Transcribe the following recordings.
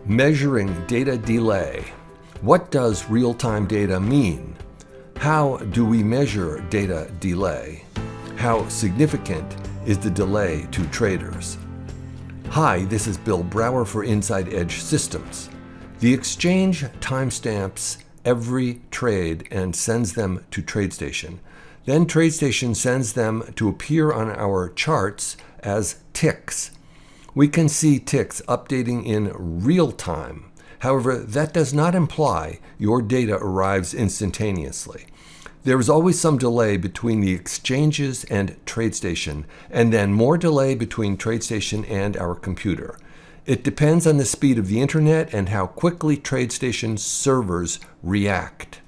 Measuring data delay. What does real-time data mean? How do we measure data delay? How significant is the delay to traders? Hi, this is Bill Brower for Inside Edge Systems. The exchange timestamps every trade and sends them to TradeStation. Then TradeStation sends them to appear on our charts as ticks. We can see ticks updating in real time. However, that does not imply your data arrives instantaneously. There is always some delay between the exchanges and TradeStation, and then more delay between TradeStation and our computer. It depends on the speed of the internet and how quickly TradeStation servers react.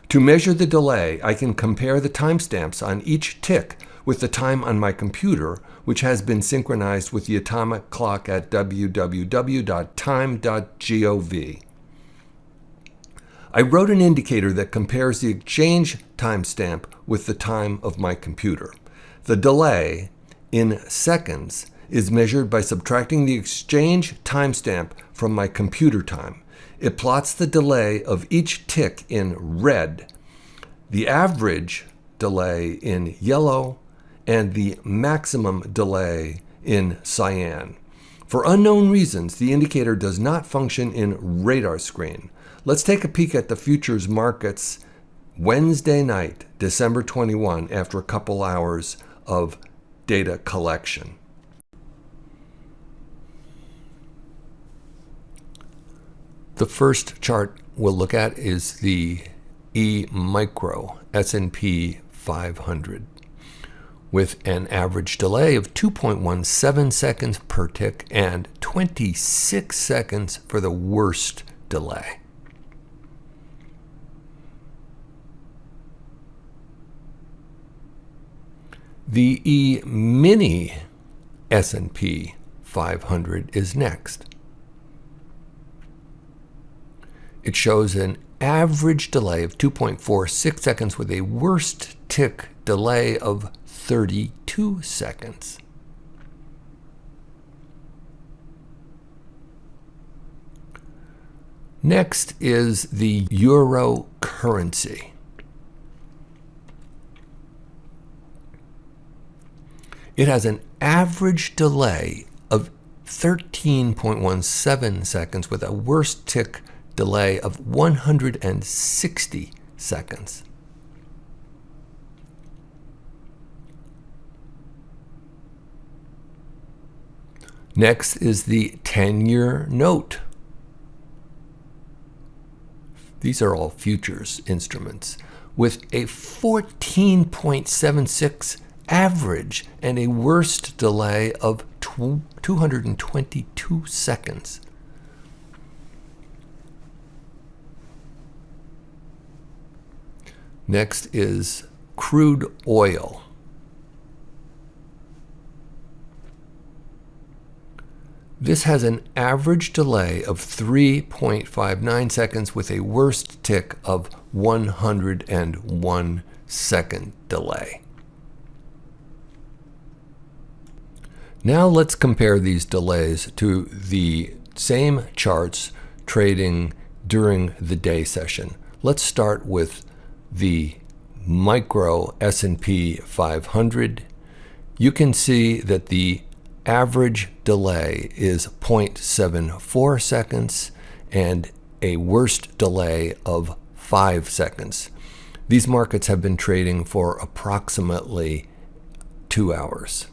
To measure the delay, I can compare the timestamps on each tick with the time on my computer, which has been synchronized with the atomic clock at www.time.gov. I wrote an indicator that compares the exchange timestamp with the time of my computer. The delay, in seconds, is measured by subtracting the exchange timestamp from my computer time. It plots the delay of each tick in red, the average delay in yellow, and the maximum delay in cyan. For unknown reasons, the indicator does not function in radar screen. Let's take a peek at the futures markets Wednesday night, December 21, after a couple hours of data collection. The first chart we'll look at is the E-micro S&P 500 with an average delay of 2.17 seconds per tick and 26 seconds for the worst delay. The E-mini S&P 500 is next. It shows an average delay of 2.46 seconds with a worst tick delay of 32 seconds. Next is the euro currency. It has an average delay of 13.17 seconds with a worst tick delay of 160 seconds. Next is the 10-year note. These are all futures instruments with a 14.76 average and a worst delay of 222 seconds. Next is crude oil. This has an average delay of 3.59 seconds with a worst tick of 101 second delay. Now let's compare these delays to the same charts trading during the day session. Let's start with the micro S&P 500. You can see that the average delay is 0.74 seconds and a worst delay of 5 seconds. These markets have been trading for approximately 2 hours.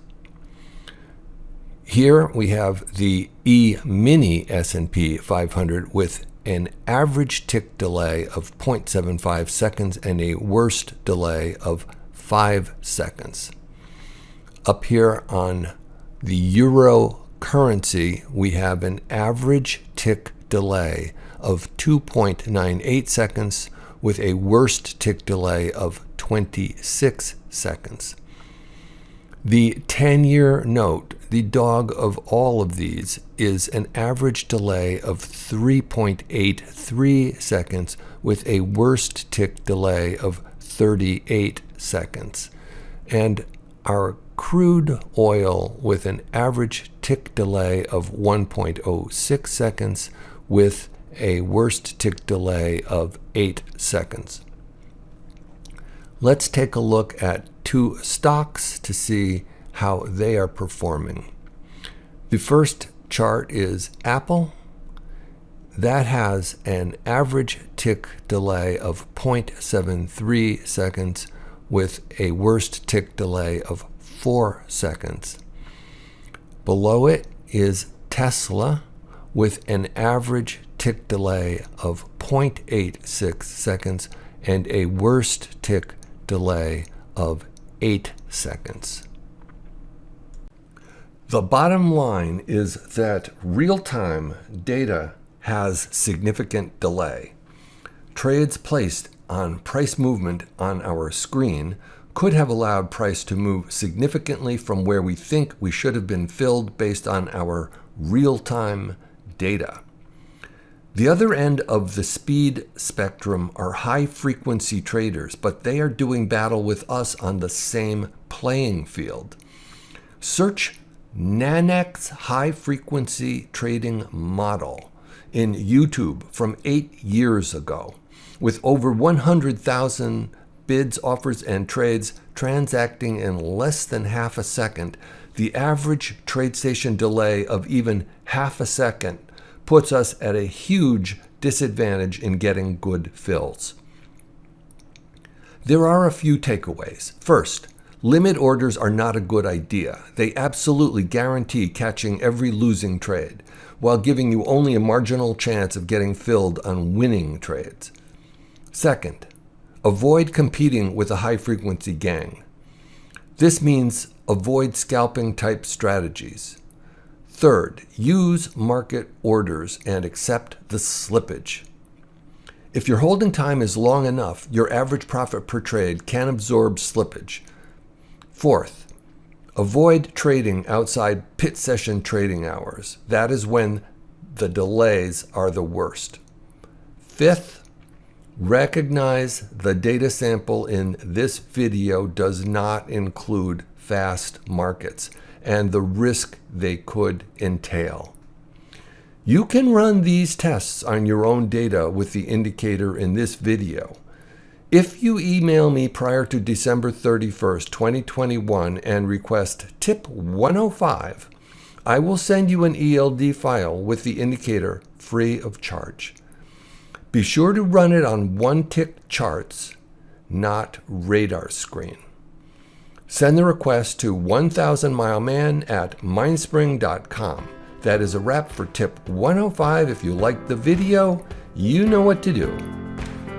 Here we have the E-mini S&P 500 with an average tick delay of 0.75 seconds and a worst delay of 5 seconds. Up here on the euro currency, we have an average tick delay of 2.98 seconds with a worst tick delay of 26 seconds. The 10-year note, the dog of all of these, is an average delay of 3.83 seconds with a worst tick delay of 38 seconds. And our crude oil with an average tick tick delay of 1.06 seconds with a worst tick delay of 8 seconds. Let's take a look at two stocks to see how they are performing. The first chart is Apple. That has an average tick delay of 0.73 seconds with a worst tick delay of 4 seconds. Below it is Tesla with an average tick delay of 0.86 seconds and a worst tick delay of 8 seconds. The bottom line is that real-time data has significant delay. Trades placed on price movement on our screen could have allowed price to move significantly from where we think we should have been filled based on our real-time data. The other end of the speed spectrum are high-frequency traders, but they are doing battle with us on the same playing field. Search Nanek's high-frequency trading model in YouTube from 8 years ago, with over 100,000 bids, offers, and trades transacting in less than half a second. The average TradeStation delay of even half a second puts us at a huge disadvantage in getting good fills. There are a few takeaways. First, limit orders are not a good idea. They absolutely guarantee catching every losing trade, while giving you only a marginal chance of getting filled on winning trades. Second, avoid competing with a high-frequency gang. This means avoid scalping type strategies. Third, use market orders and accept the slippage. If your holding time is long enough, your average profit per trade can absorb slippage. Fourth, avoid trading outside pit session trading hours. That is when the delays are the worst. Fifth, recognize the data sample in this video does not include fast markets and the risk they could entail. You can run these tests on your own data with the indicator in this video. If you email me prior to December 31st, 2021 and request tip 105, I will send you an ELD file with the indicator free of charge. Be sure to run it on one-tick charts, not radar screen. Send the request to 1000mileman@mindspring.com. That is a wrap for tip 105. If you liked the video, you know what to do.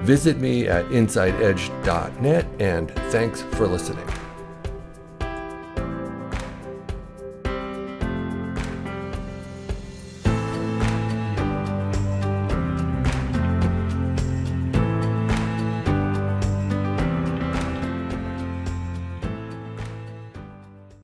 Visit me at InsideEdge.net, and thanks for listening.